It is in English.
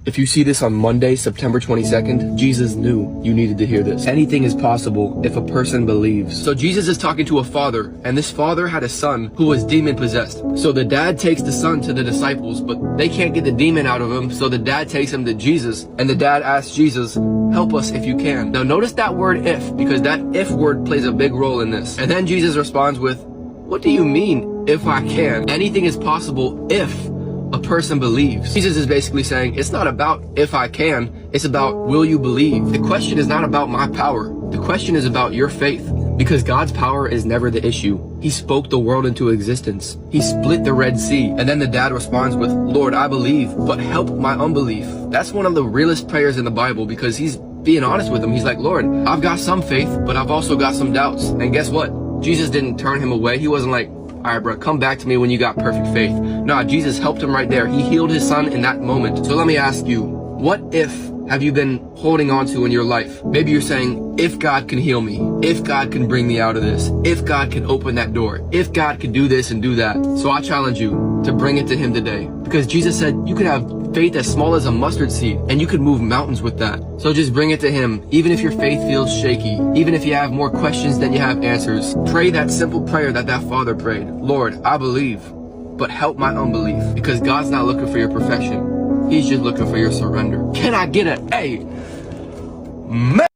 If you see this on Monday, September 22nd, Jesus knew you needed to hear this. Anything is possible if a person believes. So Jesus is talking to a father, and this father had a son who was demon possessed. So the dad takes the son to the disciples, but they can't get the demon out of him. So the dad takes him to Jesus, and the dad asks Jesus, help us if you can. Now notice that word if, because that if word plays a big role in this. And then Jesus responds with, what do you mean, if I can? Anything is possible if a person believes. Jesus is basically saying, it's not about if I can, it's about will you believe? The question is not about my power. The question is about your faith. Because God's power is never the issue. He spoke the world into existence. He split the Red Sea. And then the dad responds with, Lord, I believe, but help my unbelief. That's one of the realest prayers in the Bible, because he's being honest with him. He's like, Lord, I've got some faith, but I've also got some doubts. And guess what? Jesus didn't turn him away. He wasn't like, all right, bro, come back to me when you got perfect faith. Nah, Jesus helped him right there. He healed his son in that moment. So let me ask you, what if have you been holding on to in your life? Maybe you're saying, if God can heal me, if God can bring me out of this, if God can open that door, if God can do this and do that. So I challenge you to bring it to him today. Because Jesus said you could have faith as small as a mustard seed, and you could move mountains with that. So just bring it to him. Even if your faith feels shaky, even if you have more questions than you have answers, pray that simple prayer that father prayed. Lord, I believe, but help my unbelief. Because God's not looking for your perfection. He's just looking for your surrender. Can I get an A?